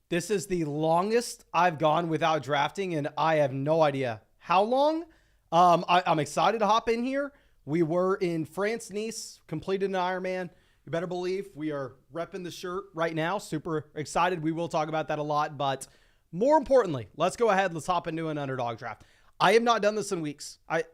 This is the longest I've gone without drafting, and I have no idea how long. I'm excited to hop in here. We were in France, Nice, completed an Ironman. You better believe we are repping the shirt right now. Super excited. We will talk about that a lot, but more importantly, let's go ahead. Let's hop into an underdog draft. I have not done this in weeks. I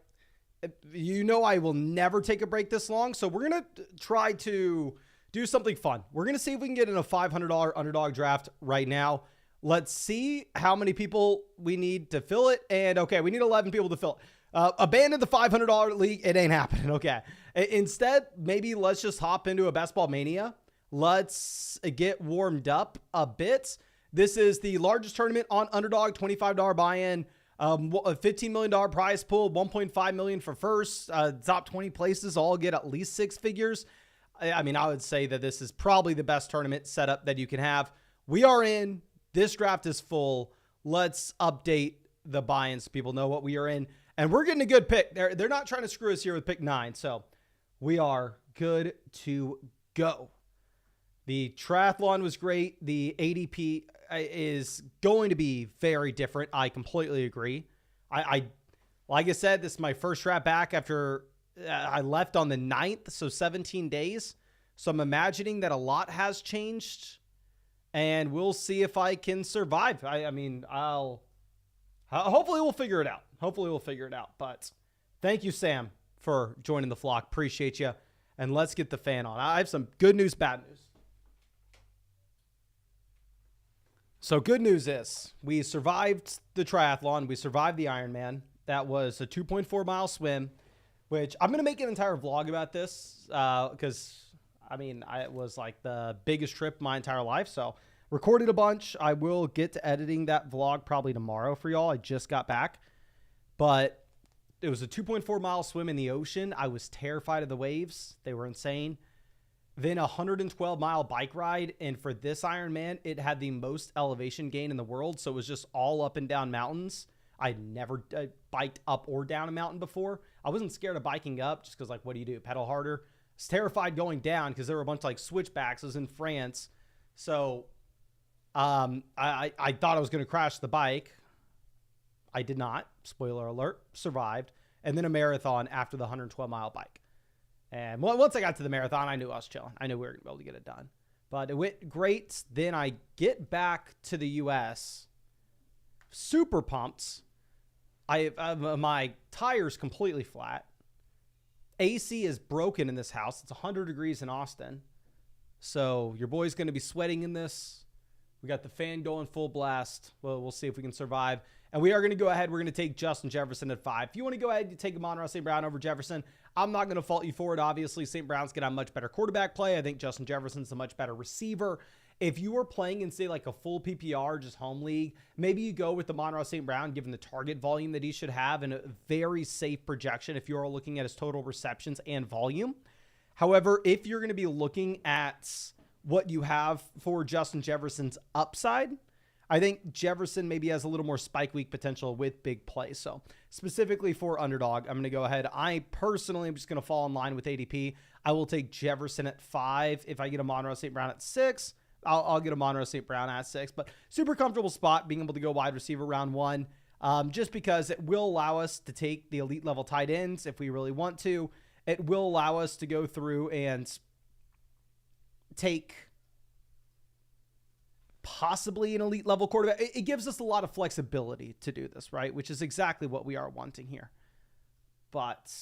will never take a break this long, so we're gonna try to do something fun. We're going to see if we can get in a $500 underdog draft right now. Let's see how many people we need to fill it. And okay, we need 11 people to fill it. Abandon the $500 league. It ain't happening. Okay. Instead, maybe let's just hop into a best ball mania. Let's get warmed up a bit. This is the largest tournament on Underdog, $25 buy-in, a $15 million prize pool, $1.5 million for first. Top 20 places all get at least six figures. I mean, I would say that this is probably the best tournament setup that you can have. We are in. This draft is full. Let's update the buy-ins so people know what we are in. And we're getting a good pick. They're not trying to screw us here with pick 9. So we are good to go. The triathlon was great. The ADP is going to be very different. I completely agree. Like I said, this is my first draft back after I left on the 9th, so 17 days. So I'm imagining that a lot has changed, and we'll see if I can survive. Hopefully we'll figure it out. But thank you, Sam, for joining the flock. Appreciate you. And let's get the fan on. I have some good news, bad news. So good news is we survived the triathlon. We survived the Ironman. That was a 2.4 mile swim, which I'm going to make an entire vlog about this because, it was like the biggest trip of my entire life. So recorded a bunch. I will get to editing that vlog probably tomorrow for y'all. I just got back. But it was a 2.4 mile swim in the ocean. I was terrified of the waves. They were insane. Then a 112 mile bike ride. And for this Ironman, it had the most elevation gain in the world. So it was just all up and down mountains. I'd never biked up or down a mountain before. I wasn't scared of biking up just because, what do you do? Pedal harder. I was terrified going down because there were a bunch of switchbacks. I was in France. So I thought I was going to crash the bike. I did not. Spoiler alert. Survived. And then a marathon after the 112 mile bike. And once I got to the marathon, I knew I was chilling. I knew we were going to be able to get it done. But it went great. Then I get back to the U.S. Super pumped. My tire's completely flat. AC is broken in this house. It's 100 degrees in Austin. So your boy's going to be sweating in this. We got the fan going full blast. Well, we'll see if we can survive. And we are going to go ahead. We're going to take Justin Jefferson at 5. If you want to go ahead and take Amon-Ra St. Brown over Jefferson, I'm not going to fault you for it. Obviously, St. Brown's going to have much better quarterback play. I think Justin Jefferson's a much better receiver. If you were playing in, say, a full PPR, just home league, maybe you go with Amon-Ra St. Brown, given the target volume that he should have and a very safe projection if you're looking at his total receptions and volume. However, if you're going to be looking at what you have for Justin Jefferson's upside, I think Jefferson maybe has a little more spike week potential with big plays. So specifically for Underdog, I'm going to go ahead. I personally am just going to fall in line with ADP. I will take Jefferson at 5. If I get Amon-Ra St. Brown at 6, I'll get Amon-Ra St. Brown at 6. But super comfortable spot being able to go wide receiver round 1, just because it will allow us to take the elite level tight ends if we really want to. It will allow us to go through and take possibly an elite level quarterback. It gives us a lot of flexibility to do this, right? Which is exactly what we are wanting here. But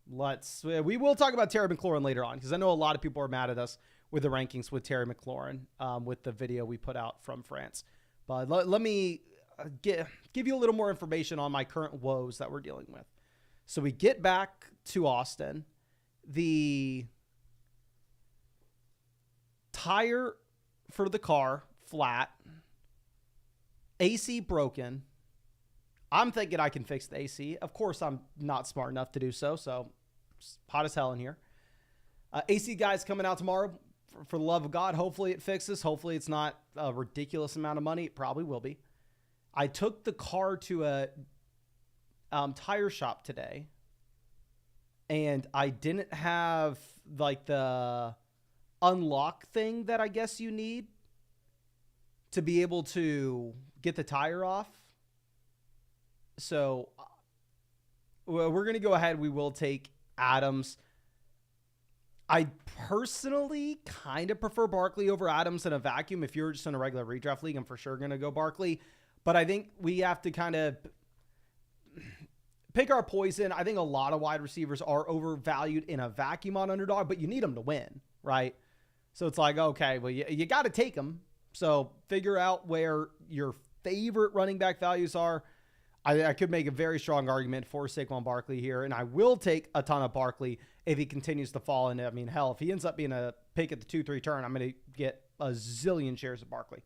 we will talk about Terry McLaurin later on, because I know a lot of people are mad at us with the rankings with Terry McLaurin, with the video we put out from France. But let me give you a little more information on my current woes that we're dealing with. So we get back to Austin. The tire for the car, flat. AC broken. I'm thinking I can fix the AC. Of course, I'm not smart enough to do so. So it's hot as hell in here. AC guy's coming out tomorrow. For the love of God, hopefully it fixes. Hopefully it's not a ridiculous amount of money. It probably will be. I took the car to a tire shop today, and I didn't have the unlock thing that I guess you need to be able to get the tire off. So we're going to go ahead. We will take Adams. I personally kind of prefer Barkley over Adams in a vacuum. If you're just in a regular redraft league, I'm for sure going to go Barkley. But I think we have to kind of pick our poison. I think a lot of wide receivers are overvalued in a vacuum on Underdog, but you need them to win, right? So it's like, okay, well, you got to take them. So figure out where your favorite running back values are. I could make a very strong argument for Saquon Barkley here, and I will take a ton of Barkley if he continues to fall. And I mean, hell, if he ends up being a pick at the 2-3 turn, I'm going to get a zillion shares of Barkley.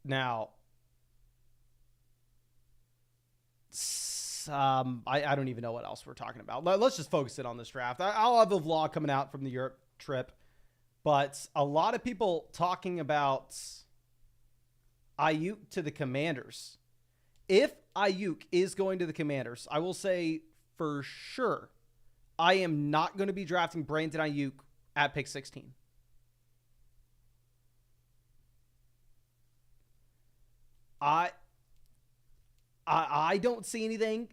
Now, I don't even know what else we're talking about. Let's just focus it on this draft. I'll have a vlog coming out from the Europe trip, but a lot of people talking about Ayuk to the Commanders. If Ayuk is going to the Commanders, I will say for sure, I am not going to be drafting Brandon Ayuk at pick 16. I don't see anything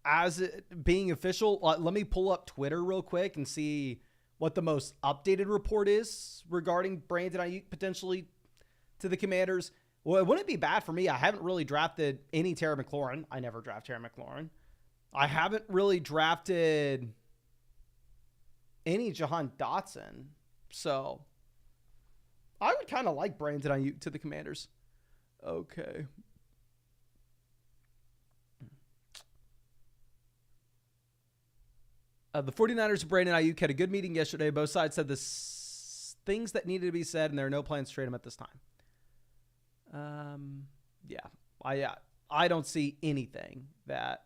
as it being official. Let me pull up Twitter real quick and see what the most updated report is regarding Brandon Ayuk potentially to the Commanders. Well, it wouldn't be bad for me. I haven't really drafted any Terry McLaurin. I never draft Terry McLaurin. I haven't really drafted any Jahan Dotson. So I would kind of like Brandon Ayuk to the Commanders. Okay. The 49ers and Brandon Ayuk had a good meeting yesterday. Both sides said the things that needed to be said, and there are no plans to trade him at this time. I don't see anything that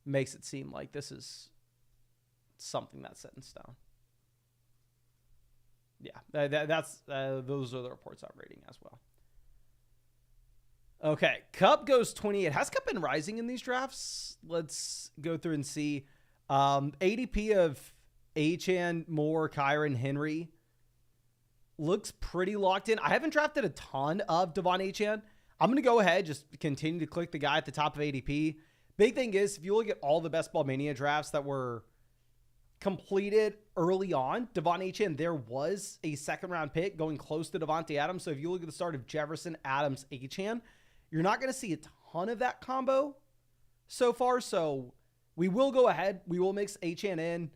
makes it seem like this is something that's set in stone. Yeah, that's those are the reports I'm reading as well. Okay, Cup goes 28. Has Cup been rising in these drafts? Let's go through and see. ADP of Achane, Moore, Kyron, Henry looks pretty locked in. I haven't drafted a ton of Devon Achane. I'm going to go ahead, just continue to click the guy at the top of ADP. Big thing is, if you look at all the Best Ball Mania drafts that were completed early on, Devon Achane, there was a second-round pick going close to Devontae Adams. So if you look at the start of Jefferson, Adams, Achane, you're not going to see a ton of that combo so far. So we will go ahead. We will mix Achane in.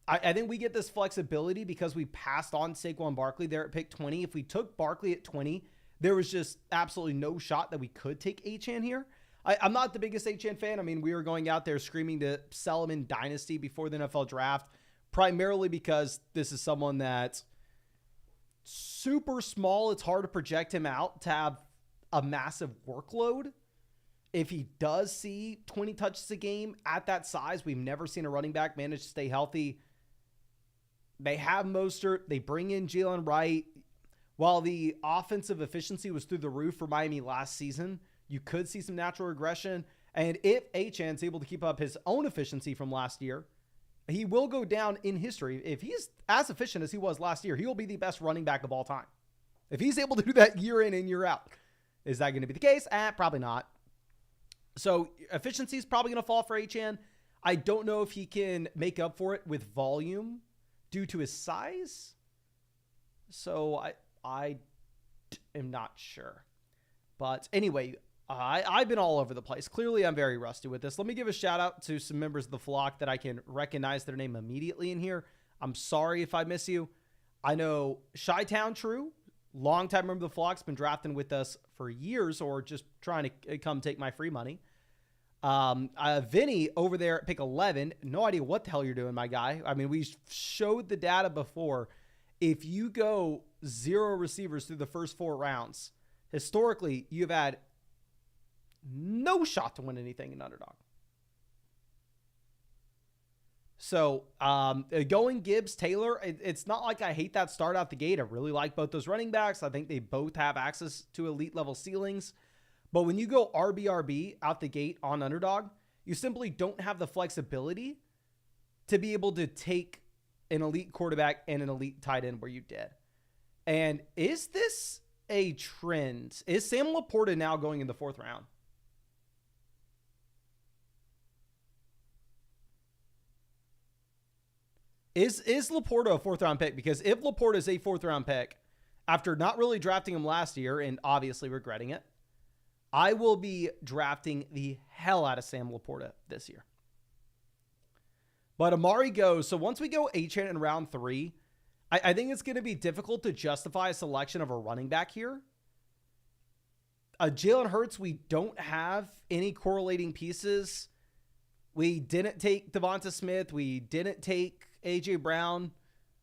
I think we get this flexibility because we passed on Saquon Barkley there at pick 20. If we took Barkley at 20, there was just absolutely no shot that we could take Achane here. I'm not the biggest Achane fan. I mean, we were going out there screaming to sell him in Dynasty before the NFL draft, primarily because this is someone that's super small. It's hard to project him out to have a massive workload. If he does see 20 touches a game at that size, we've never seen a running back manage to stay healthy. They have Mostert. They bring in Jalen Wright. While the offensive efficiency was through the roof for Miami last season, you could see some natural regression. And if Achane's able to keep up his own efficiency from last year, he will go down in history. If he's as efficient as he was last year, he will be the best running back of all time. If he's able to do that year in and year out, is that going to be the case? Probably not. So efficiency is probably going to fall for Achane. I don't know if he can make up for it with volume due to his size. So I am not sure. But anyway, I've been all over the place. Clearly, I'm very rusty with this. Let me give a shout out to some members of the flock that I can recognize their name immediately in here. I'm sorry if I miss you. I know Chi-Town True, longtime member of the flock's been drafting with us for years or just trying to come take my free money. Vinny over there at pick 11, no idea what the hell you're doing, my guy. I mean, we showed the data before. If you go 0 receivers through the first 4 rounds, historically, you've had no shot to win anything in Underdog. So going Gibbs, Taylor, it's not like I hate that start out the gate. I really like both those running backs. I think they both have access to elite level ceilings. But when you go RB out the gate on Underdog, you simply don't have the flexibility to be able to take an elite quarterback and an elite tight end where you did. And is this a trend? Is Sam Laporta now going in the 4th round? Is Laporta a 4th round pick? Because if Laporta is a 4th round pick, after not really drafting him last year and obviously regretting it, I will be drafting the hell out of Sam Laporta this year. But Amari goes. So once we go Achane in round 3, I think it's going to be difficult to justify a selection of a running back here. Jalen Hurts, we don't have any correlating pieces. We didn't take Devonta Smith. We didn't take A.J. Brown.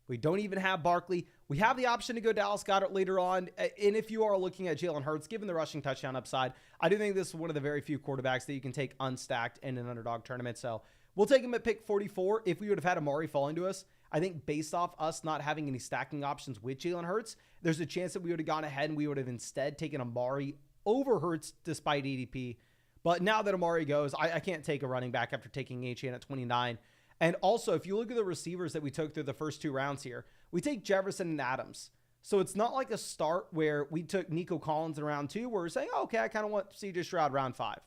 We don't even have Barkley. We have the option to go Dallas Goedert later on. And if you are looking at Jalen Hurts, given the rushing touchdown upside, I do think this is one of the very few quarterbacks that you can take unstacked in an underdog tournament. So we'll take him at pick 44. If we would have had Amari falling to us, I think based off us not having any stacking options with Jalen Hurts, there's a chance that we would have gone ahead and we would have instead taken Amari over Hurts despite ADP. But now that Amari goes, I can't take a running back after taking Achane at 29. And also, if you look at the receivers that we took through the first 2 rounds here, we take Jefferson and Adams. So it's not like a start where we took Nico Collins in round 2 where we're saying, oh, okay, I kind of want C.J. Stroud round 5.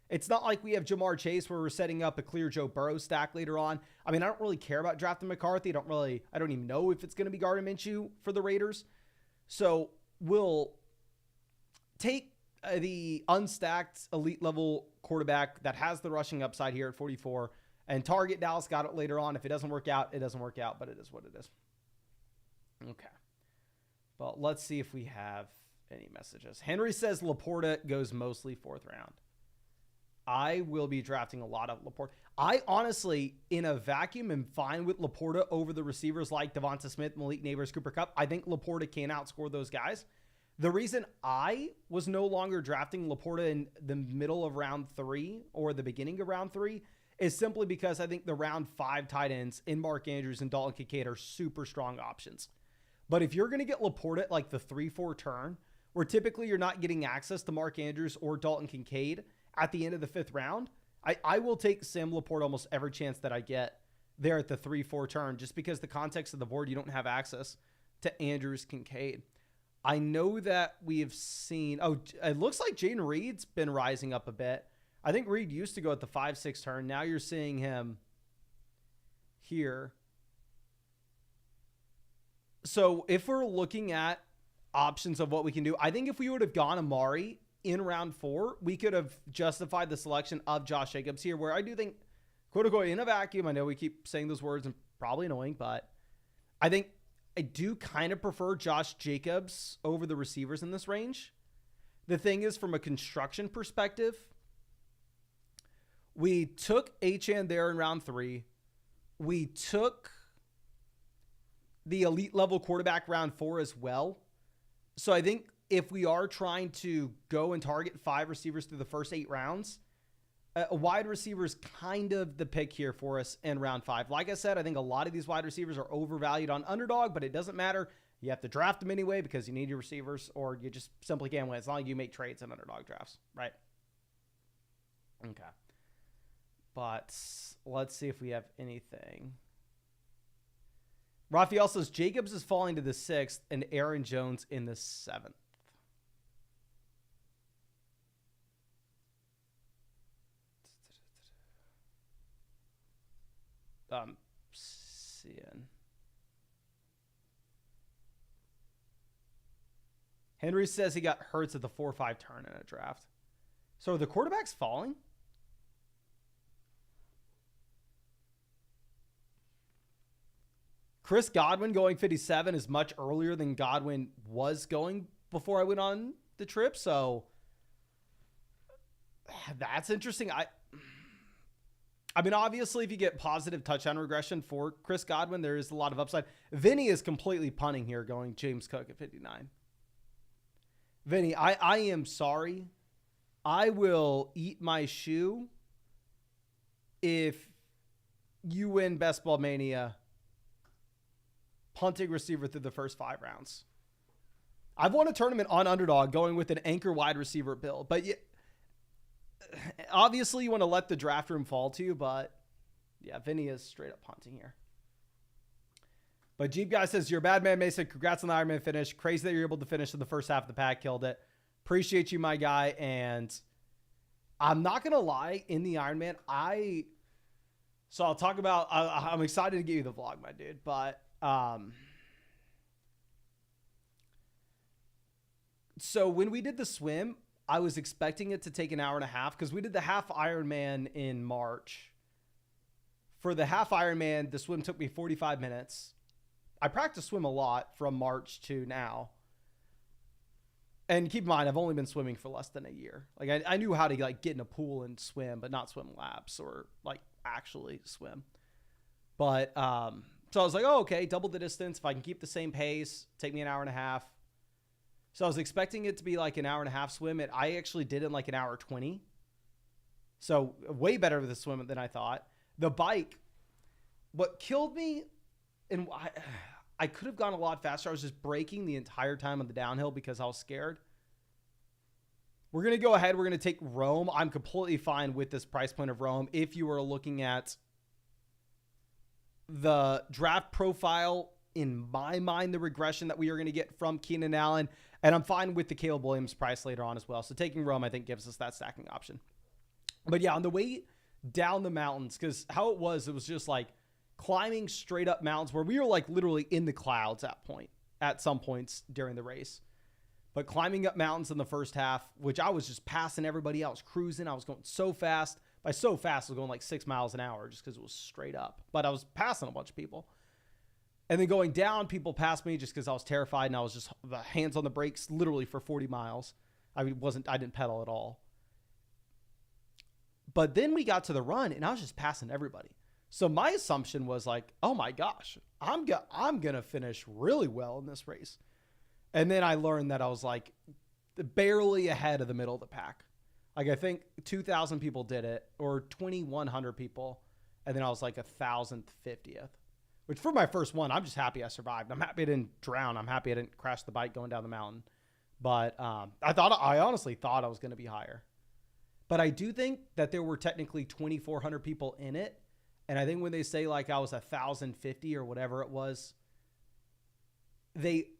It's not like we have Jamar Chase where we're setting up a clear Joe Burrow stack later on. I mean, I don't really care about drafting McCarthy. I don't even know if it's going to be Gardner Minshew for the Raiders. So we'll take the unstacked elite level quarterback that has the rushing upside here at 44 and target Dallas Goedert later on. If it doesn't work out, it doesn't work out, but it is what it is. Okay. Well, let's see if we have any messages. Henry says Laporta goes mostly 4th round. I will be drafting a lot of Laporta. I honestly, in a vacuum, am fine with Laporta over the receivers like Devonta Smith, Malik Neighbors, Cooper Kupp. I think Laporta can outscore those guys. The reason I was no longer drafting Laporta in the middle of round 3 or the beginning of round 3 is simply because I think the round 5 tight ends in Mark Andrews and Dalton Kincaid are super strong options. But if you're going to get Laporta at like the 3-4 turn, where typically you're not getting access to Mark Andrews or Dalton Kincaid at the end of the 5th round, I will take Sam Laporta almost every chance that I get there at the 3-4 turn, just because the context of the board, you don't have access to Andrews, Kincaid. I know that we have seen, it looks like Jaden Reed's been rising up a bit. I think Reed used to go at the 5-6 turn. Now you're seeing him here. So if we're looking at options of what we can do, I think if we would have gone Amari in round 4, we could have justified the selection of Josh Jacobs here, where I do think, quote unquote, in a vacuum, I know we keep saying those words and probably annoying, but I think I do kind of prefer Josh Jacobs over the receivers in this range. The thing is, from a construction perspective, we took Achane there in round 3. We took the elite level quarterback round 4 as well. So I think if we are trying to go and target 5 receivers through the first 8 rounds, a wide receiver is kind of the pick here for us in round 5. Like I said, I think a lot of these wide receivers are overvalued on Underdog, but it doesn't matter. You have to draft them anyway because you need your receivers, or you just simply can't win. It's not like you make trades in Underdog drafts, right? Okay. But let's see if we have anything. Raphael says Jacobs is falling to the 6th and Aaron Jones in the 7th. Seeing. Henry says he got Hurts at the 4-5 turn in a draft. So are the quarterbacks falling? Chris Godwin going 57 is much earlier than Godwin was going before I went on the trip. So that's interesting. I mean, obviously, if you get positive touchdown regression for Chris Godwin, there is a lot of upside. Vinny is completely punting here, going James Cook at 59. Vinny, I am sorry. I will eat my shoe if you win Best Ball Mania punting receiver through the first 5 rounds. I've won a tournament on Underdog going with an anchor wide receiver build, but obviously you want to let the draft room fall to you, but yeah, Vinny is straight up punting here. But Jeep Guy says, you're a bad man, Mason. Congrats on the Ironman finish. Crazy that you're able to finish in the first half of the pack. Killed it. Appreciate you, my guy. And I'm not going to lie, in the Ironman, so I'll talk about, I'm excited to give you the vlog, my dude. But, so when we did the swim, I was expecting it to take an hour and a half because we did the half Ironman in March. For the half Ironman, the swim took me 45 minutes. I practiced swim a lot from March to now. And keep in mind, I've only been swimming for less than a year. Like I knew how to like get in a pool and swim, but not swim laps or like actually swim. But so I was like, oh, okay, double the distance. If I can keep the same pace, take me an hour and a half. So I was expecting it to be like an hour and a half swim. I actually did it in like an hour 20. So way better with the swim than I thought. The bike, what killed me, and I could have gone a lot faster. I was just braking the entire time on the downhill because I was scared. We're going to go ahead. We're going to take Rome. I'm completely fine with this price point of Rome. If you are looking at the draft profile, in my mind, the regression that we are going to get from Keenan Allen, and I'm fine with the Caleb Williams price later on as well. So taking Rome, I think, gives us that stacking option. But yeah, on the way down the mountains, because how it was just like climbing straight up mountains where we were like literally in the clouds at some points during the race. But climbing up mountains in the first half, which I was just passing everybody else, cruising. I was going so fast. By so fast, I was going like 6 miles an hour just because it was straight up. But I was passing a bunch of people. And then going down, people passed me just because I was terrified and I was just the hands on the brakes literally for 40 miles. I didn't pedal at all. But then we got to the run and I was just passing everybody. So my assumption was like, oh my gosh, I'm going to finish really well in this race. And then I learned that I was like barely ahead of the middle of the pack. Like I think 2,000 people did it or 2,100 people. And then I was like 1,050th. Which for my first one, I'm just happy I survived. I'm happy I didn't drown. I'm happy I didn't crash the bike going down the mountain. But I honestly thought I was going to be higher. But I do think that there were technically 2,400 people in it. And I think when they say like I was 1,050 or whatever it was, they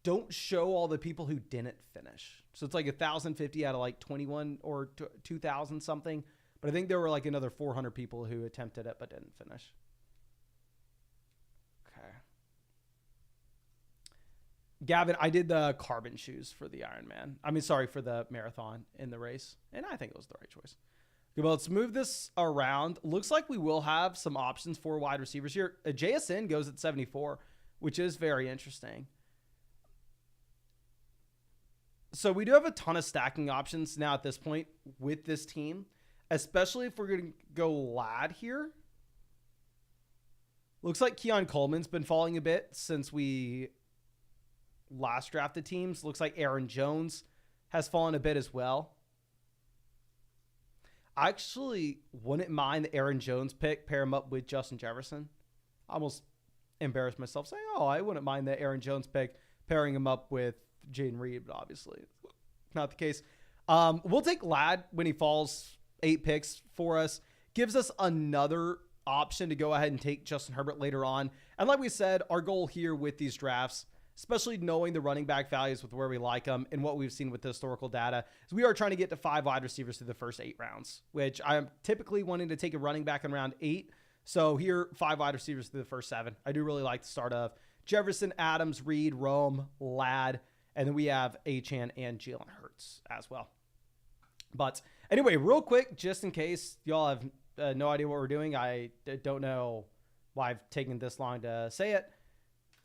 don't show all the people who didn't finish. So it's like 1,050 out of like 21 or 2,000 something. But I think there were like another 400 people who attempted it but didn't finish. Gavin, I did the carbon shoes for the Ironman. For the marathon in the race. And I think it was the right choice. Okay, well, let's move this around. Looks like we will have some options for wide receivers here. JSN goes at 74, which is very interesting. So we do have a ton of stacking options now at this point with this team, especially if we're going to go lad here. Looks like Keon Coleman's been falling a bit since we last drafted teams. Looks like Aaron Jones has fallen a bit as well. I actually wouldn't mind the Aaron Jones pick, pair him up with Justin Jefferson. I almost embarrassed myself saying, I wouldn't mind the Aaron Jones pick, pairing him up with Jaden Reed, but obviously not the case. We'll take Ladd when he falls 8 picks for us. Gives us another option to go ahead and take Justin Herbert later on. And like we said, our goal here with these drafts, especially knowing the running back values with where we like them and what we've seen with the historical data, is we are trying to get to 5 wide receivers through the first 8 rounds, which I'm typically wanting to take a running back in round 8. So here, 5 wide receivers through the first 7. I do really like the start of Jefferson, Adams, Reed, Rome, Ladd, and then we have Achane and Jalen Hurts as well. But anyway, real quick, just in case y'all have no idea what we're doing, I don't know why I've taken this long to say it.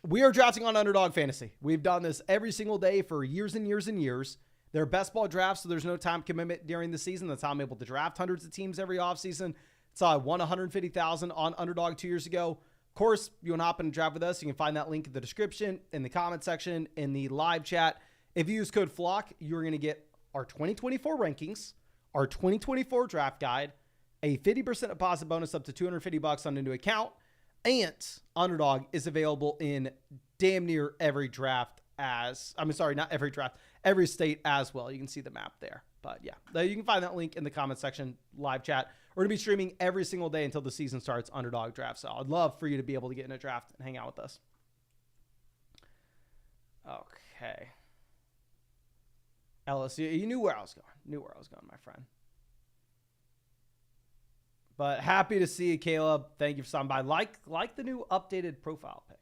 We are drafting on Underdog Fantasy. We've done this every single day for years and years and years. They're best ball drafts, so there's no time commitment during the season. That's how I'm able to draft hundreds of teams every offseason. So I won $150,000 on Underdog 2 years ago. Of course, you want to hop in and draft with us. You can find that link in the description, in the comment section, in the live chat. If you use code FLOCK, you're going to get our 2024 rankings, our 2024 draft guide, a 50% deposit bonus up to $250 on a new account, and Underdog is available in damn near every draft not every draft, every state as well. You can see the map there. But yeah, you can find that link in the comment section, live chat. We're going to be streaming every single day until the season starts, Underdog Draft. So I'd love for you to be able to get in a draft and hang out with us. Okay. Ellis, you knew where I was going. My friend. But happy to see you, Caleb. Thank you for stopping by. Like the new updated profile pic.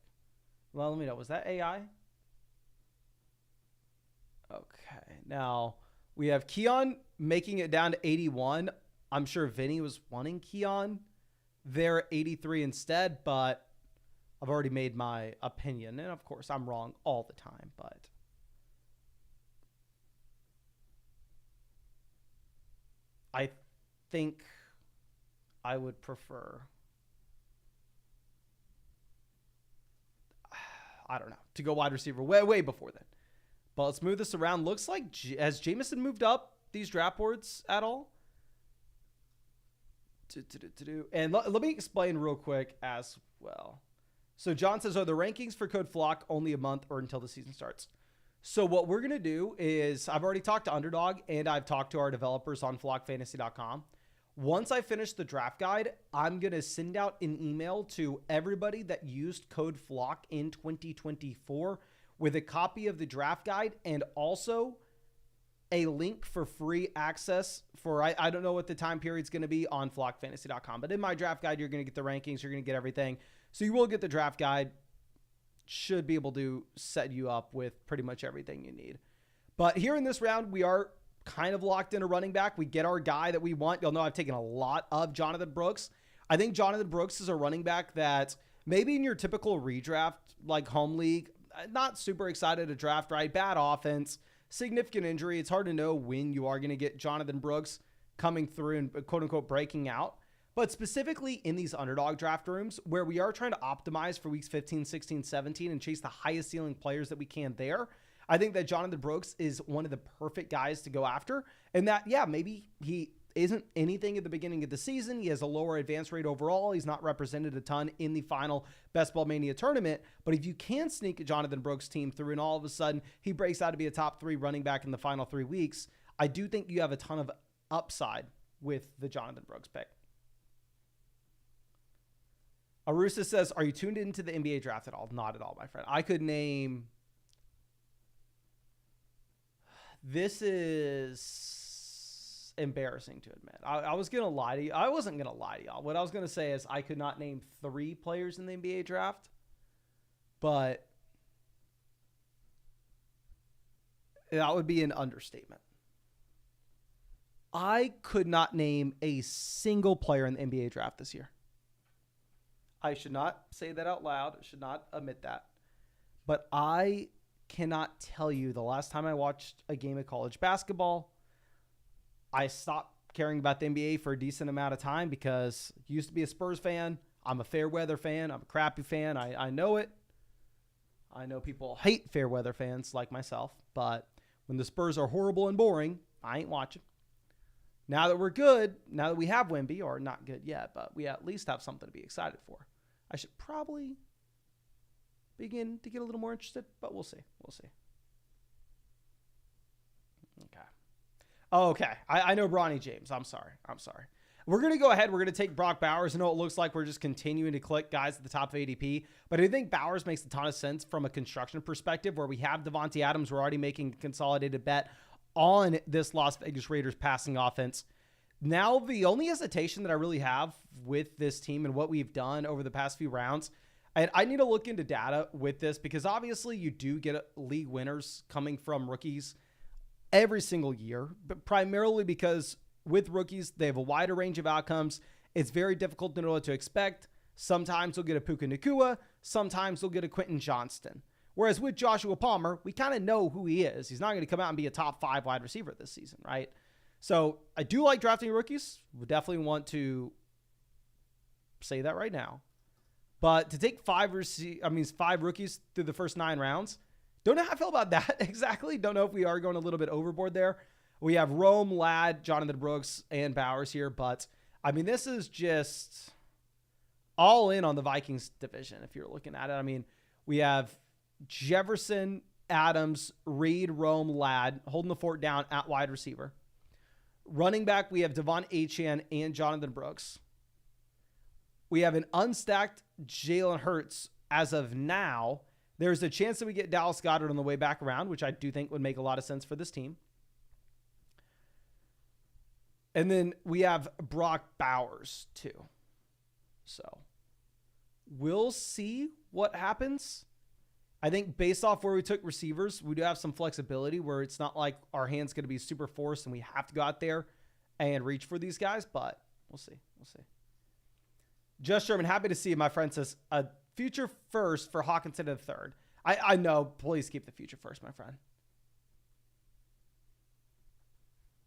Well, let me know. Was that AI? Okay. Now, we have Keon making it down to 81. I'm sure Vinny was wanting Keon there at 83 instead, but I've already made my opinion. And, of course, I'm wrong all the time, but I think I would prefer, I don't know, to go wide receiver way before then. But let's move this around. Looks like, has Jameson moved up these draft boards at all? And let me explain real quick as well. So John says, are the rankings for Code Flock only a month or until the season starts? So what we're going to do is, I've already talked to Underdog and I've talked to our developers on flockfantasy.com. Once I finish the draft guide, I'm going to send out an email to everybody that used Code Flock in 2024 with a copy of the draft guide and also a link for free access for, I don't know what the time period's going to be on flockfantasy.com, but in my draft guide, you're going to get the rankings, you're going to get everything. So you will get the draft guide. Should be able to set you up with pretty much everything you need. But here in this round, we are kind of locked in a running back. We get our guy that we want. You'll know I've taken a lot of Jonathan Brooks. I think Jonathan Brooks is a running back that maybe in your typical redraft, like home league, not super excited to draft, right? Bad offense, significant injury. It's hard to know when you are going to get Jonathan Brooks coming through and quote unquote breaking out. But specifically in these underdog draft rooms where we are trying to optimize for weeks 15, 16, 17 and chase the highest ceiling players that we can there, I think that Jonathan Brooks is one of the perfect guys to go after. And that, yeah, maybe he isn't anything at the beginning of the season. He has a lower advance rate overall. He's not represented a ton in the final Best Ball Mania tournament. But if you can sneak a Jonathan Brooks team through and all of a sudden he breaks out to be a top 3 running back in the final 3 weeks, I do think you have a ton of upside with the Jonathan Brooks pick. Arusa says, are you tuned into the NBA draft at all? Not at all, my friend. I could name... This is embarrassing to admit. I was going to lie to you. I wasn't going to lie to y'all. What I was going to say is I could not name 3 players in the NBA draft, but that would be an understatement. I could not name a single player in the NBA draft this year. I should not say that out loud. I should not admit that. But I cannot tell you the last time I watched a game of college basketball. I stopped caring about the NBA for a decent amount of time because I used to be a Spurs fan. I'm a fair weather fan. I'm a crappy fan. I know it. I know people hate fair weather fans like myself, but when the Spurs are horrible and boring, I ain't watching. Now that we're good, now that we have Wemby, or not good yet, but we at least have something to be excited for, I should probably begin to get a little more interested, but we'll see. We'll see. Okay. I know Bronny James. I'm sorry. We're going to go ahead. We're going to take Brock Bowers. I know it looks like we're just continuing to click guys at the top of ADP, but I think Bowers makes a ton of sense from a construction perspective where we have Devontae Adams. We're already making a consolidated bet on this Las Vegas Raiders passing offense. Now, the only hesitation that I really have with this team and what we've done over the past few rounds, and I need to look into data with this because obviously you do get league winners coming from rookies every single year, but primarily because with rookies, they have a wider range of outcomes. It's very difficult to know what to expect. Sometimes they'll get a Puka Nacua. Sometimes they'll get a Quentin Johnston. Whereas with Joshua Palmer, we kind of know who he is. He's not going to come out and be a top 5 wide receiver this season, right? So I do like drafting rookies. We definitely want to say that right now. But to take 5 rookies through the first 9 rounds, don't know how I feel about that exactly. Don't know if we are going a little bit overboard there. We have Rome, Ladd, Jonathan Brooks, and Bowers here. But, I mean, this is just all in on the Vikings division if you're looking at it. I mean, we have Jefferson, Adams, Reed, Rome, Ladd holding the fort down at wide receiver. Running back, we have Devon Achane and Jonathan Brooks. We have an unstacked Jalen Hurts as of now. There's a chance that we get Dallas Goedert on the way back around, which I do think would make a lot of sense for this team. And then we have Brock Bowers too. So we'll see what happens. I think based off where we took receivers, we do have some flexibility where it's not like our hand's going to be super forced and we have to go out there and reach for these guys, but we'll see. We'll see. Just Sherman, happy to see you. My friend says a future first for Hawkinson in the third. I know. Please keep the future first, my friend.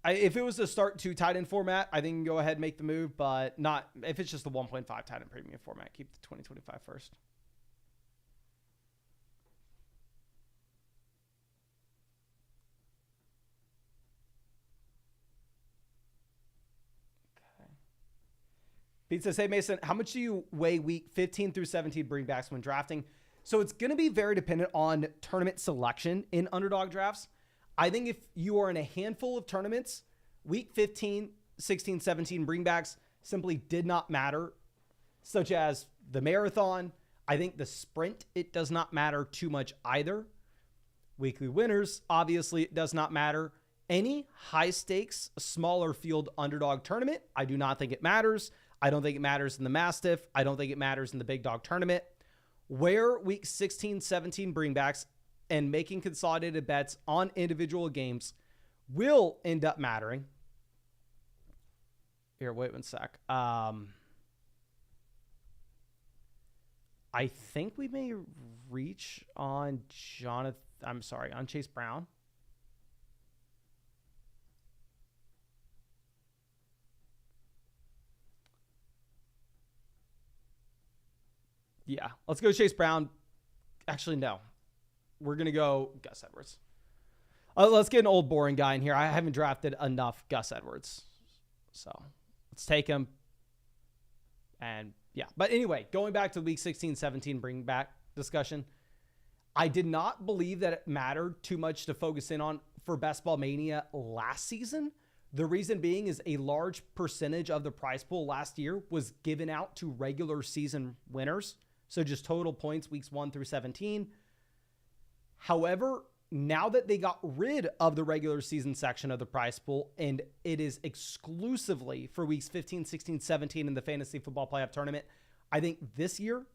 If it was a start 2 tight end format, I think you can go ahead and make the move, but not if it's just the 1.5 tight end premium format. Keep the 2025 first. Pete says, hey, Mason, how much do you weigh week 15 through 17 bringbacks when drafting? So it's going to be very dependent on tournament selection in underdog drafts. I think if you are in a handful of tournaments, week 15, 16, 17 bringbacks simply did not matter, such as the marathon. I think the sprint, it does not matter too much either. Weekly winners, obviously, it does not matter. Any high stakes, smaller field underdog tournament, I do not think it matters. I don't think it matters in the Mastiff. I don't think it matters in the Big Dog tournament. Where week 16, 17 bringbacks and making consolidated bets on individual games will end up mattering. Here, wait one sec. I think we may reach on on Chase Brown. Yeah, let's go Chase Brown. Actually, no. We're going to go Gus Edwards. Let's get an old boring guy in here. I haven't drafted enough Gus Edwards. So let's take him. And yeah. But anyway, going back to week 16, 17 bring back discussion. I did not believe that it mattered too much to focus in on for Best Ball Mania last season. The reason being is a large percentage of the prize pool last year was given out to regular season winners. So just total points weeks 1 through 17. However, now that they got rid of the regular season section of the prize pool and it is exclusively for weeks 15, 16, 17 in the fantasy football playoff tournament, I think this year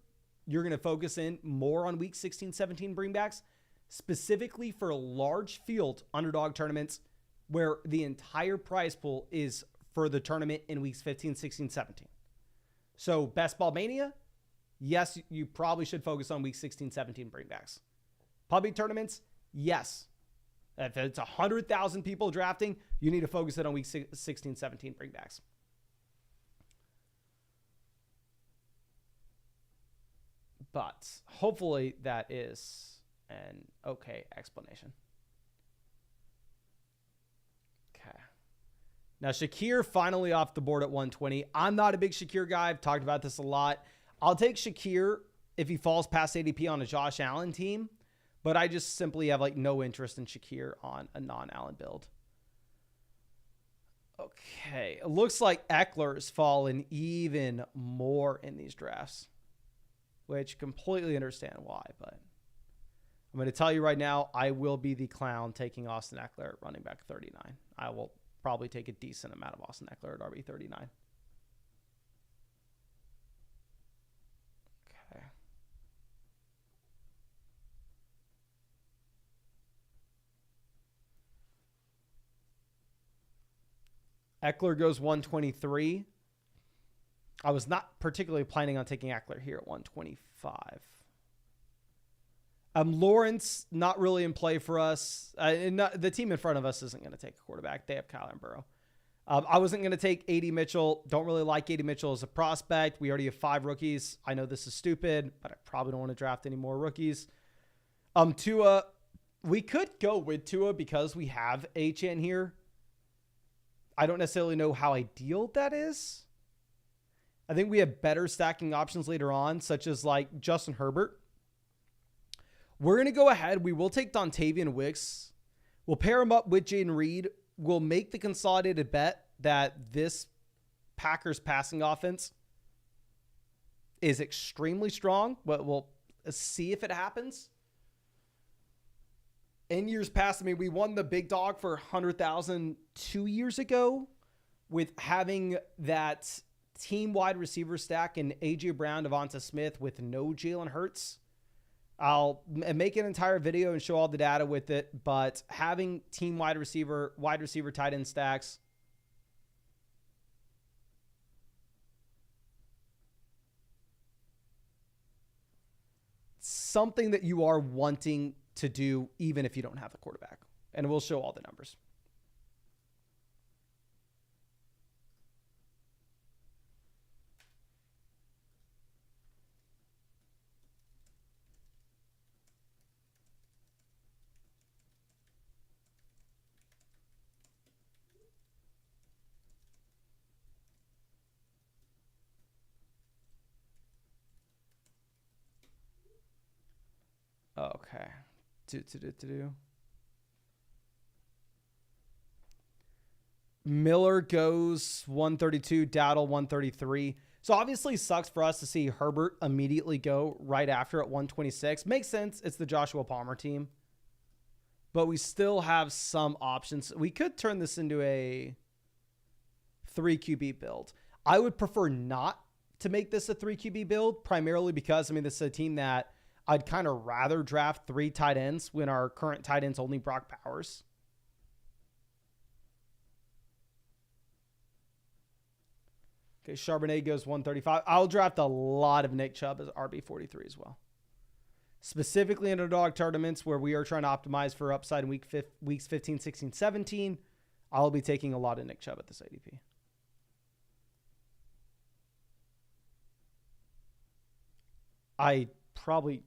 you're going to focus in more on week 16, 17 bringbacks, specifically for large field underdog tournaments where the entire prize pool is for the tournament in weeks 15, 16, 17. So Best Ball Mania, yes, you probably should focus on week 16, 17 bringbacks. Public tournaments, yes. If it's 100,000 people drafting, you need to focus it on week 16, 17 bringbacks. But hopefully that is an okay explanation. Okay. Now, Shakir finally off the board at 120. I'm not a big Shakir guy. I've talked about this a lot. I'll take Shakir if he falls past ADP on a Josh Allen team, but I just simply have no interest in Shakir on a non-Allen build. Okay. It looks like Eckler's fallen even more in these drafts, which completely understand why, but I'm going to tell you right now, I will be the clown taking Austin Eckler at running back 39. I will probably take a decent amount of Austin Eckler at RB 39. Okay. Eckler goes 123. I was not particularly planning on taking Eckler here at 125. Lawrence, not really in play for us. The team in front of us isn't going to take a quarterback. They have Kyler and Burrow. I wasn't going to take A.D. Mitchell. Don't really like A.D. Mitchell as a prospect. We already have 5 rookies. I know this is stupid, but I probably don't want to draft any more rookies. Tua, we could go with Tua because we have Achane here. I don't necessarily know how ideal that is. I think we have better stacking options later on, such as Justin Herbert. We're going to go ahead. We will take Dontavian Wicks. We'll pair him up with Jaden Reed will make the consolidated bet that this Packers passing offense is extremely strong, but we'll see if it happens. In years past, I mean, we won the big dog for 100,000 2 years ago with having that team wide receiver stack in A.J. Brown, Devonta Smith with no Jalen Hurts. I'll make an entire video and show all the data with it, but having team wide receiver tight end stacks, something that you are wanting to do even if you don't have the quarterback. And we'll show all the numbers. Okay. Miller goes 132, Dowdle 133. So obviously sucks for us to see Herbert immediately go right after at 126. Makes sense. It's the Joshua Palmer team. But we still have some options. We could turn this into a 3 QB build. I would prefer not to make this a 3 QB build, primarily because, I mean, this is a team that I'd kind of rather draft 3 tight ends when our current tight end's only Brock Powers. Okay, Charbonnet goes 135. I'll draft a lot of Nick Chubb as RB43 as well. Specifically underdog tournaments where we are trying to optimize for upside in weeks 15, 16, 17, I'll be taking a lot of Nick Chubb at this ADP. I probably,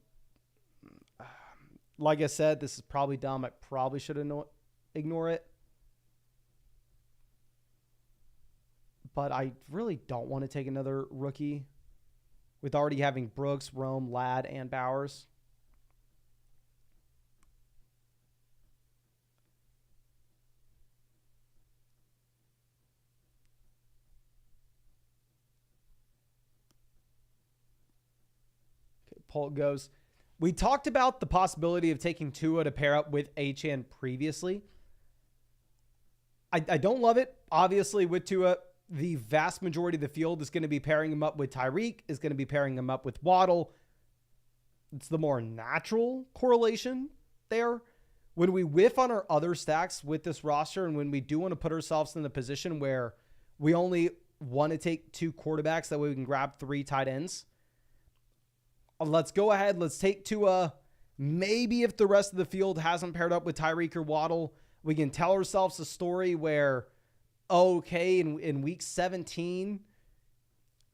like I said, this is probably dumb. I probably should ignore it. But I really don't want to take another rookie with already having Brooks, Rome, Ladd, and Bowers. Okay, Polk goes. We talked about the possibility of taking Tua to pair up with Achane previously. I don't love it. Obviously, with Tua, the vast majority of the field is going to be pairing him up with Tyreek, is going to be pairing him up with Waddle. It's the more natural correlation there. When we whiff on our other stacks with this roster, and when we do want to put ourselves in the position where we only want to take 2 quarterbacks, that way we can grab 3 tight ends, let's go ahead. Let's take Tua. Maybe if the rest of the field hasn't paired up with Tyreek or Waddle, we can tell ourselves a story where, okay, in week 17,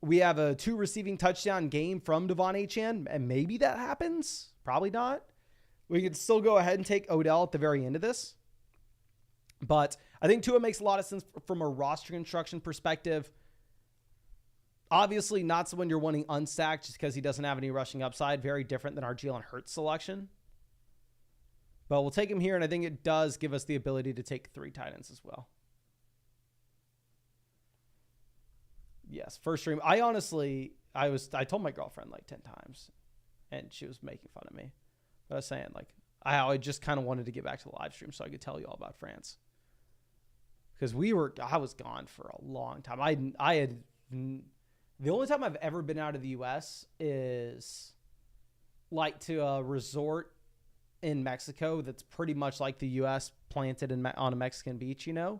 we have a 2 receiving touchdown game from Devon Achane, and maybe that happens. Probably not. We could still go ahead and take Odell at the very end of this. But I think Tua makes a lot of sense from a roster construction perspective. Obviously, not someone you're wanting unstacked just because he doesn't have any rushing upside. Very different than our Jalen Hurts selection. But we'll take him here, and I think it does give us the ability to take 3 tight ends as well. Yes, first stream. I told my girlfriend like 10 times, and she was making fun of me. But I was saying, like, I just kind of wanted to get back to the live stream so I could tell you all about France. Because I was gone for a long time. The only time I've ever been out of the U.S. is like to a resort in Mexico that's pretty much like the U.S. planted on a Mexican beach, you know?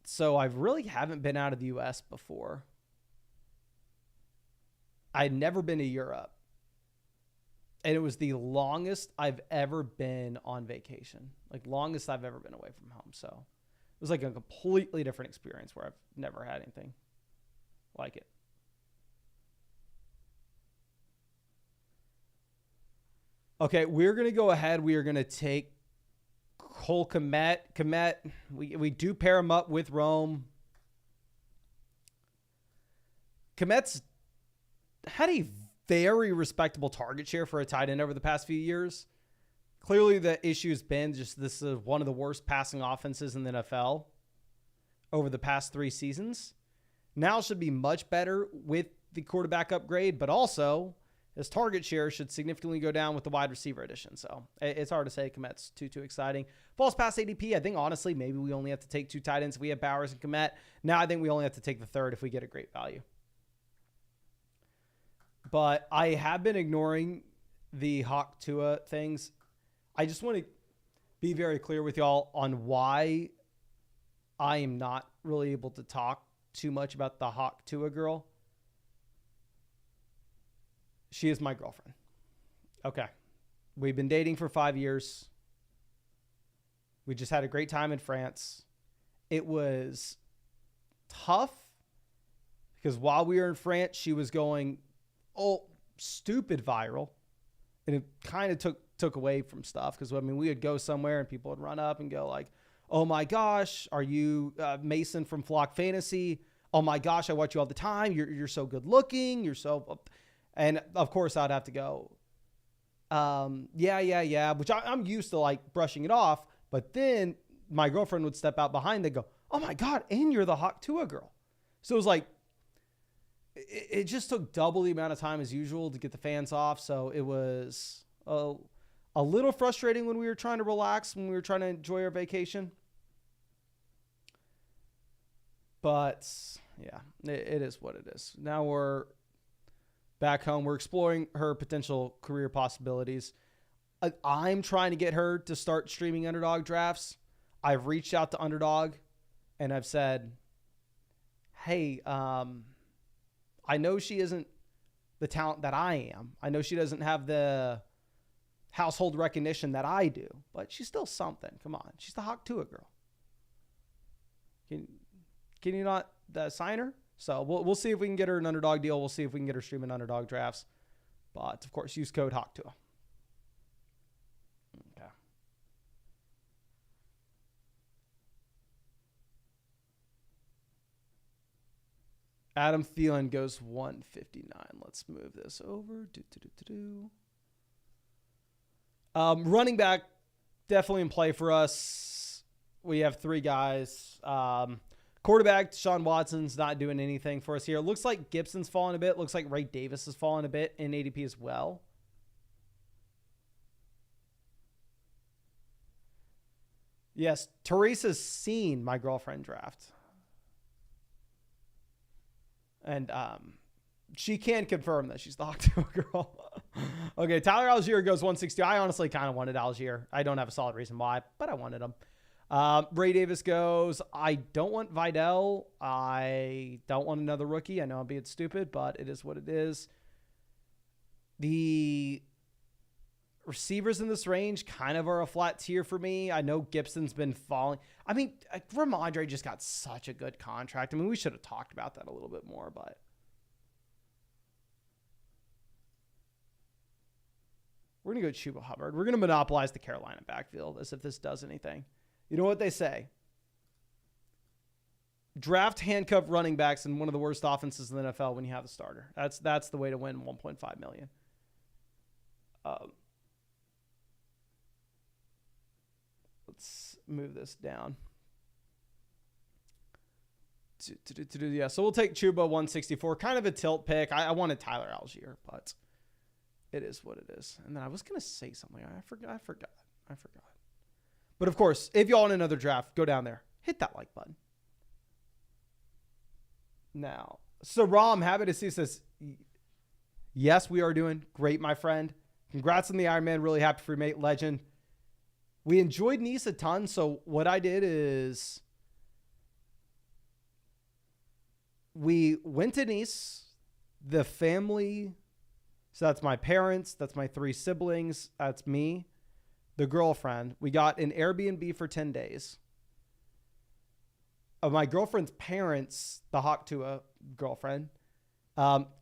So I really haven't been out of the U.S. before. I'd never been to Europe. And it was the longest I've ever been on vacation. Like, longest I've ever been away from home. So it was like a completely different experience where I've never had anything like it. Okay, we're going to go ahead. We are going to take Cole Kmet. Kmet, we do pair him up with Rome. Kmet's had a very respectable target share for a tight end over the past few years. Clearly, the issue's been just this is one of the worst passing offenses in the NFL over the past 3 seasons. Now should be much better with the quarterback upgrade, but also his target share should significantly go down with the wide receiver addition. So it's hard to say Kmet's too exciting. False pass ADP, I think honestly, maybe we only have to take 2 tight ends if we have Bowers and Kmet. Now I think we only have to take the third if we get a great value. But I have been ignoring the Hawk Tua things. I just want to be very clear with y'all on why I am not really able to talk too much about the Hawk Tua girl. She is my girlfriend. Okay. We've been dating for 5 years. We just had a great time in France. It was tough because while we were in France, she was going, stupid viral. And it kind of took away from stuff because, I mean, we would go somewhere and people would run up and go like, oh my gosh, are you Mason from Flock Fantasy? Oh my gosh, I watch you all the time. You're so good looking. You're so... And of course I'd have to go, yeah, which I'm used to like brushing it off. But then my girlfriend would step out behind and go, oh my God, and you're the Hawk Tua girl. So it was like, it just took double the amount of time as usual to get the fans off. So it was a little frustrating when we were trying to relax, when we were trying to enjoy our vacation. But yeah, it is what it is. Now we're back home. We're exploring her potential career possibilities. I'm trying to get her to start streaming Underdog drafts. I've reached out to Underdog and I've said, hey, I know she isn't the talent that I am. I know she doesn't have the household recognition that I do, but she's still something. Come on. She's the Hawk Tua girl. Can you not sign her? So we'll see if we can get her an Underdog deal. We'll see if we can get her streaming Underdog drafts. But, of course, use code HawkTua. Okay. Adam Thielen goes 159. Let's move this over. Running back, definitely in play for us. We have 3 guys. Quarterback, Deshaun Watson's not doing anything for us here. Looks like Gibson's fallen a bit. Looks like Ray Davis has fallen a bit in ADP as well. Yes, Teresa's seen my girlfriend draft. And she can confirm that she's the Hawk Tua girl. Okay, Tyler Algier goes 160. I honestly kind of wanted Algier. I don't have a solid reason why, but I wanted him. Ray Davis goes, I don't want Vidal. I don't want another rookie. I know I'm being stupid, but it is what it is. The receivers in this range kind of are a flat tier for me. I know Gibson's been falling. I mean, Ramondre just got such a good contract. I mean, we should have talked about that a little bit more, but we're going to go Chuba Hubbard. We're going to monopolize the Carolina backfield as if this does anything. You know what they say? Draft handcuffed running backs in one of the worst offenses in the NFL when you have a starter. That's the way to win $1.5 million. Let's move this down. Yeah, so we'll take Chuba 164. Kind of a tilt pick. I wanted Tyler Algier, but it is what it is. And then I was going to say something. I forgot. But of course, if y'all in another draft, go down there. Hit that like button. Now, Saram, happy to see, says, yes, we are doing great, my friend. Congrats on the Ironman. Really happy for your mate, legend. We enjoyed Nice a ton. So what I did is we went to Nice, the family. So that's my parents. That's my 3 siblings. That's me. The girlfriend. We got an Airbnb for 10 days. Of my girlfriend's parents, the Hawk Tua girlfriend,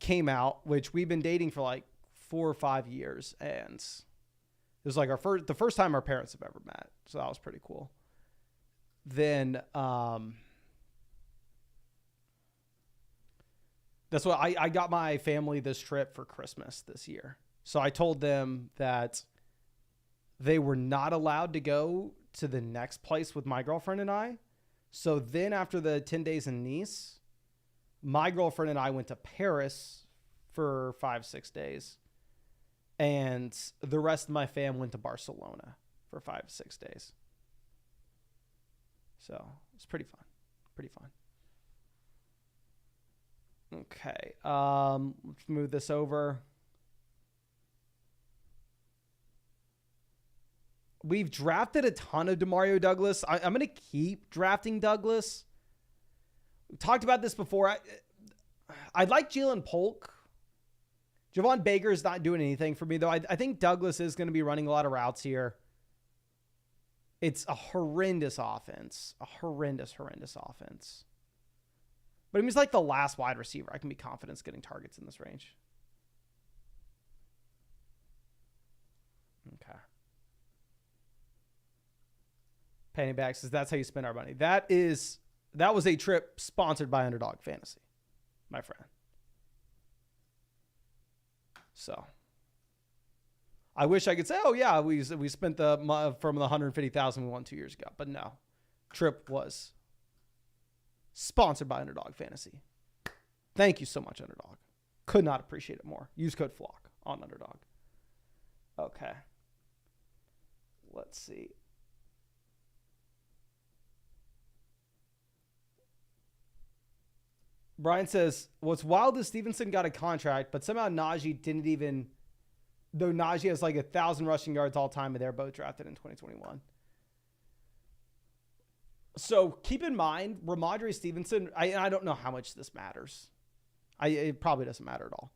came out, which we've been dating for like 4 or 5 years. And it was like the first time our parents have ever met. So that was pretty cool. Then that's what I got my family this trip for Christmas this year. So I told them that they were not allowed to go to the next place with my girlfriend and I. So then after the 10 days in Nice, my girlfriend and I went to Paris for 5-6 days. And the rest of my fam went to Barcelona for 5-6 days. So it's pretty fun. Pretty fun. Okay. Let's move this over. We've drafted a ton of Demario Douglas. I'm going to keep drafting Douglas. We talked about this before. I'd like Jalen Polk. Javon Baker is not doing anything for me, though. I think Douglas is going to be running a lot of routes here. It's a horrendous offense. A horrendous offense. But he's like the last wide receiver I can be confident getting targets in this range. Okay. Pennyback says that's how you spend our money. That was a trip sponsored by Underdog Fantasy, my friend. So I wish I could say, oh yeah, we spent from the 150,000 we won 2 years ago, but no, trip was sponsored by Underdog Fantasy. Thank you so much, Underdog. Could not appreciate it more. Use code FLOCK on Underdog. Okay. Let's see. Brian says, what's wild is Stevenson got a contract, but somehow Najee didn't even, though Najee has like 1,000 rushing yards all time, and they're both drafted in 2021. So keep in mind, Ramondre Stevenson, I don't know how much this matters. It probably doesn't matter at all.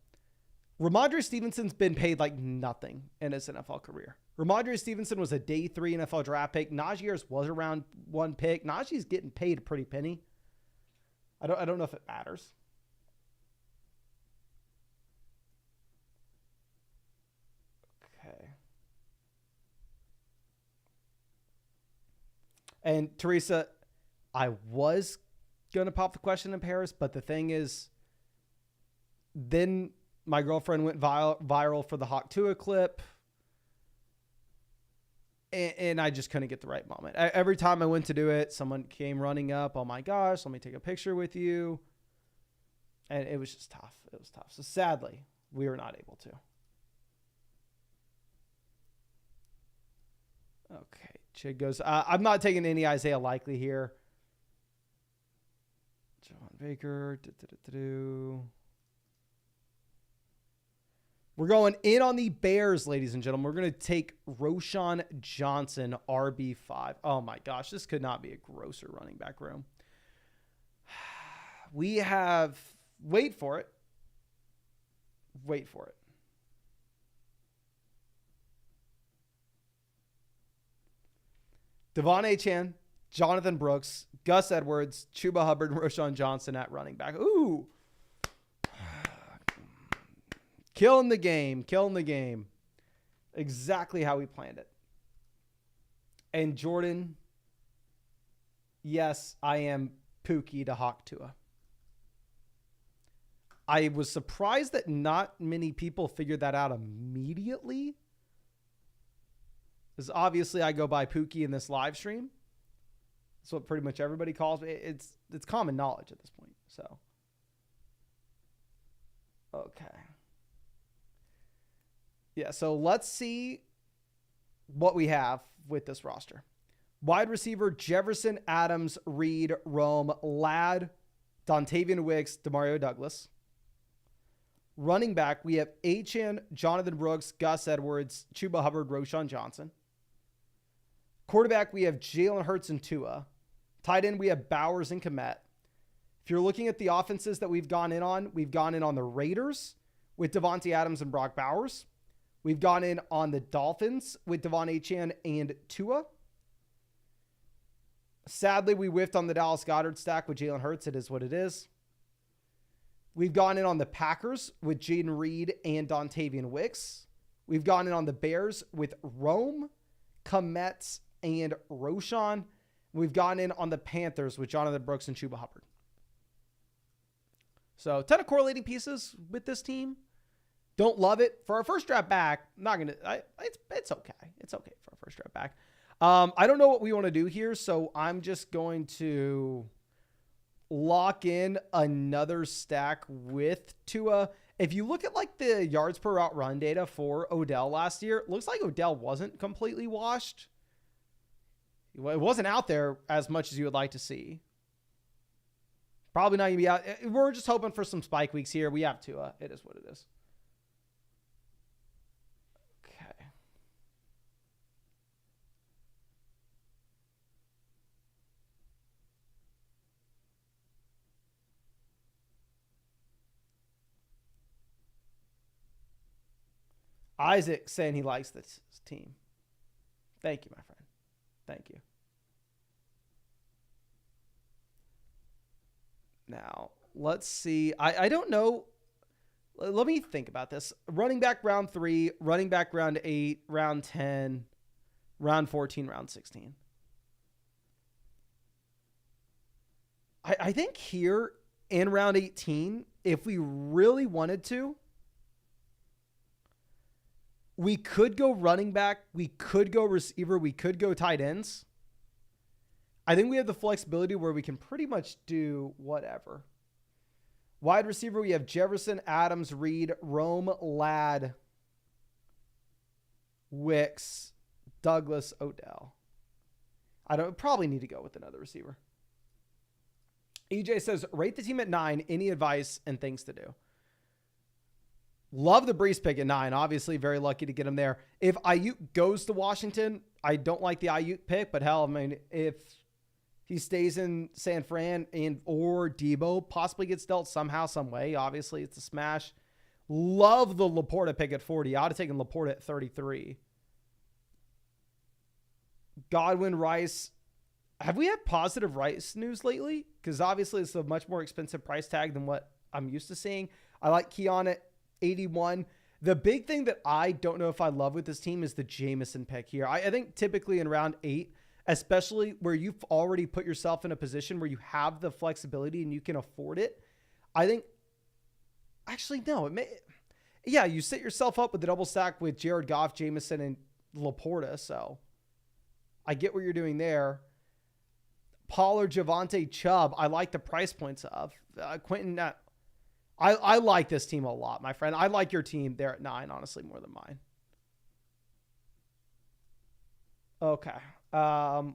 Ramondre Stevenson's been paid like nothing in his NFL career. Ramondre Stevenson was a day 3 NFL draft pick. Najee Harris was around 1 pick. Najee's getting paid a pretty penny. I don't know if it matters. Okay. And Teresa, I was going to pop the question in Paris, but the thing is, then my girlfriend went viral for the Hawk Tua clip. And I just couldn't get the right moment. Every time I went to do it, someone came running up. Oh my gosh, let me take a picture with you. And it was just tough. It was tough. So sadly, we were not able to. Okay. Chig goes, I'm not taking any Isaiah Likely here. John Baker. We're going in on the Bears, ladies and gentlemen. We're going to take Roschon Johnson, RB5. Oh, my gosh. This could not be a grosser running back room. We have... Wait for it. Wait for it. Devon Achane, Jonathan Brooks, Gus Edwards, Chuba Hubbard, and Roschon Johnson at running back. Ooh. Killing the game. Exactly how we planned it. And Jordan, yes, I am Pookie to Hawk Tua. I was surprised that not many people figured that out immediately. Because obviously I go by Pookie in this live stream. That's what pretty much everybody calls me. It's common knowledge at this point. So, okay. Yeah, so let's see what we have with this roster. Wide receiver, Jefferson, Adams, Reed, Rome, Ladd, Dontavian Wicks, Demario Douglas. Running back, we have Achane, Jonathan Brooks, Gus Edwards, Chuba Hubbard, Roschon Johnson. Quarterback, we have Jalen Hurts and Tua. Tight end, we have Bowers and Kmet. If you're looking at the offenses that we've gone in on the Raiders with Devontae Adams and Brock Bowers. We've gone in on the Dolphins with Devon Achane and Tua. Sadly, we whiffed on the Dallas Goedert stack with Jalen Hurts. It is what it is. We've gone in on the Packers with Jaden Reed and Dontavian Wicks. We've gone in on the Bears with Rome, Kmet, and Roschon. We've gone in on the Panthers with Jonathan Brooks and Chuba Hubbard. So, a ton of correlating pieces with this team. Don't love it. For our first draft back, not going to, it's okay. It's okay for our first draft back. I don't know what we want to do here, so I'm just going to lock in another stack with Tua. If you look at like the yards per route run data for Odell last year, it looks like Odell wasn't completely washed. It wasn't out there as much as you would like to see. Probably not going to be out. We're just hoping for some spike weeks here. We have Tua. It is what it is. Okay. Isaac saying he likes this team. Thank you, my friend. Thank you. Now, let's see. I don't know. Let me think about this. Running back round 3, running back round 8, round 10, round 14, round 16. I think here in round 18, if we really wanted to, we could go running back, we could go receiver, we could go tight ends. I think we have the flexibility where we can pretty much do whatever. Wide receiver, we have Jefferson, Adams, Reed, Rome, Ladd, Wicks, Douglas, Odell. I don't probably need to go with another receiver. EJ says, rate the team at 9. Any advice and things to do? Love the Brees pick at 9. Obviously, very lucky to get him there. If Ayuk goes to Washington, I don't like the Ayuk pick, but hell, I mean, if he stays in San Fran or Debo possibly gets dealt somehow, some way, obviously it's a smash. Love the Laporta pick at 40. I would have taken Laporta at 33. Godwin, Rice. Have we had positive Rice news lately? Because obviously it's a much more expensive price tag than what I'm used to seeing. I like Keon at 81. The big thing that I don't know if I love with this team is the Jameson pick here. I think typically in round 8, especially where you've already put yourself in a position where you have the flexibility and you can afford it. I think, actually, no. You set yourself up with the double stack with Jared Goff, Jameson, and Laporta. So I get what you're doing there. Pollard, Javonte, Chubb, I like the price points of. Quentin, I like this team a lot, my friend. I like your team there at 9, honestly, more than mine. Okay. What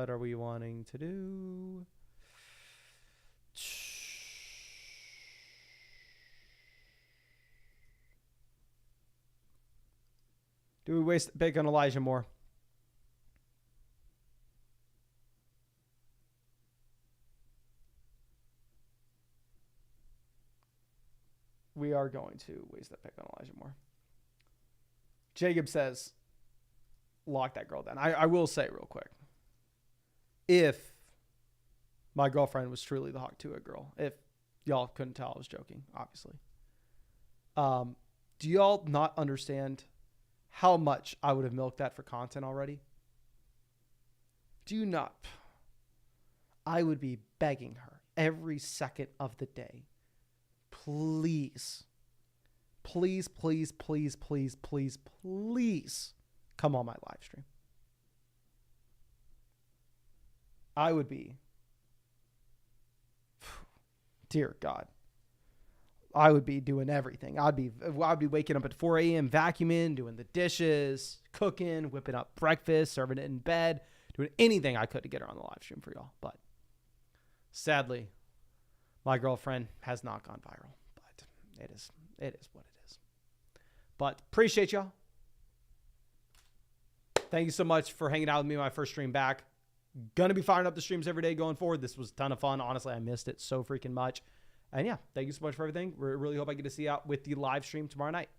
are we wanting to do? Do we waste the pick on Elijah Moore? We are going to waste that pick on Elijah Moore. Jacob says, lock that girl down. I will say real quick, if my girlfriend was truly the Hawk Tua girl, if y'all couldn't tell I was joking, obviously. Do y'all not understand how much I would have milked that for content already? Do you not? I would be begging her every second of the day. Please come on my live stream. I would be, dear God, I would be doing everything. I'd be waking up at 4 a.m., vacuuming, doing the dishes, cooking, whipping up breakfast, serving it in bed, doing anything I could to get her on the live stream for y'all. But sadly, my girlfriend has not gone viral, but it is what it is. But appreciate y'all. Thank you so much for hanging out with me on my first stream back. Going to be firing up the streams every day going forward. This was a ton of fun. Honestly, I missed it so freaking much. And yeah, thank you so much for everything. Really hope I get to see you out with the live stream tomorrow night.